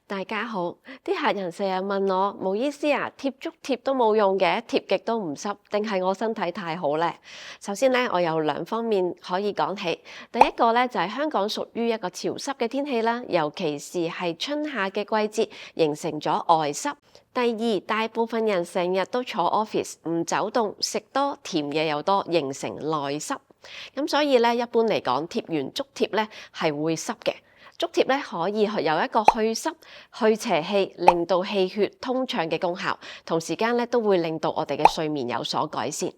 大家好，啲客人成日問我，冇意思啊，貼足貼都冇用嘅，貼極都唔濕，定係我身體太好呢？首先呢，我有兩方面可以講起。第一個呢，就係香港屬於一個潮濕嘅天氣啦，尤其是係春夏嘅季節，形成咗外濕。第二，大部分人成日都坐 office，唔走動，食多甜嘢又多，形成內濕。咁所以呢，一般嚟講，貼完足貼呢係會濕嘅。足貼咧可以有一個去濕、去邪氣、令到氣血通暢嘅功效，同時間咧都會令到我哋嘅睡眠有所改善。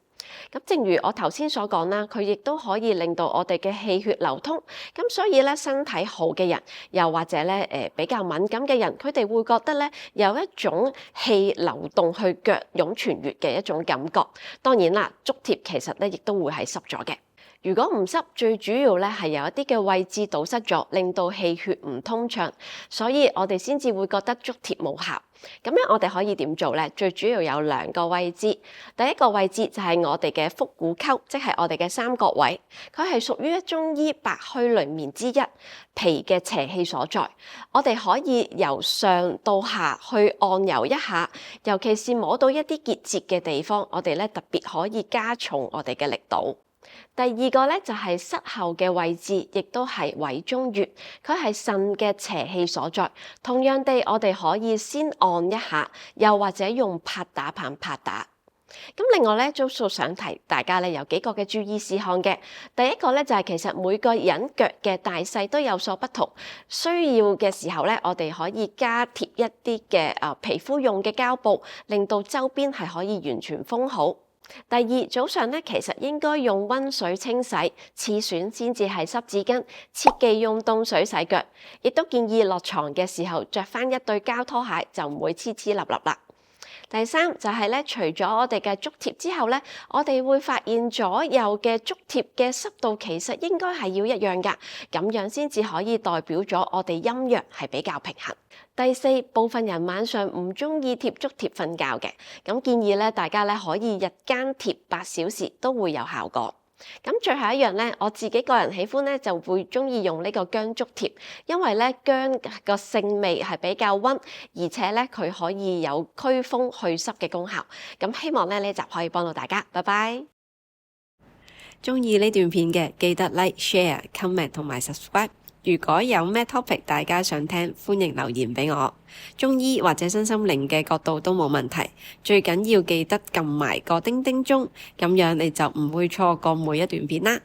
咁正如我頭先所講啦，佢亦都可以令到我哋嘅氣血流通。咁所以咧，身體好嘅人，又或者咧比較敏感嘅人，佢哋會覺得咧有一種氣流動去腳湧泉穴嘅一種感覺。當然啦，足貼其實咧亦都會係濕咗嘅。如果唔濕，最主要咧係有一啲嘅位置堵塞咗，令到氣血唔通暢，所以我哋先至會覺得足貼冇效。咁樣我哋可以點做咧？最主要有兩個位置，第一個位置就係我哋嘅腹股溝，即係我哋嘅三角位，佢係屬於中醫百虛裡面之一，脾嘅邪氣所在。我哋可以由上到下去按揉一下，尤其是摸到一啲結節嘅地方，我哋咧特別可以加重我哋嘅力度。第二個咧就係膝後嘅位置，亦都係委中穴，佢係腎嘅邪氣所在。同樣地，我哋可以先按一下，又或者用拍打棒拍打。咁另外咧，都想提大家咧有幾個嘅注意事項嘅。第一個咧就係其實每個人腳嘅大細都有所不同，需要嘅時候咧，我哋可以加貼一啲嘅皮膚用嘅膠布，令到周邊係可以完全封好。第二，早上咧其實應該用溫水清洗，次選先至係濕紙巾，切忌用凍水洗腳。亦都建議落床嘅時候着返一對膠拖鞋，就唔會黐黐立立啦。第三就係咧，除咗我哋嘅足貼之後咧，我哋會發現左右嘅足貼嘅濕度其實應該係要一樣㗎，咁樣先至可以代表咗我哋陰陽係比較平衡。第四，部分人晚上唔中意貼足貼瞓覺嘅，咁建議咧大家咧可以日間貼8小時都會有效果。咁最後一樣咧，我自己個人喜歡咧就會中意用呢個薑足貼，因為咧薑個性味係比較溫，而且咧佢可以有驅風祛濕嘅功效。咁希望咧呢集可以幫到大家，拜拜。鍾意呢段片嘅記得 Like、Share、Comment 同埋 Subscribe。如果有咩 topic 大家想聽，歡迎留言俾我。中醫或者身心靈嘅角度都冇問題，最緊要記得撳埋個叮叮鐘，咁樣你就唔會錯過每一段片啦。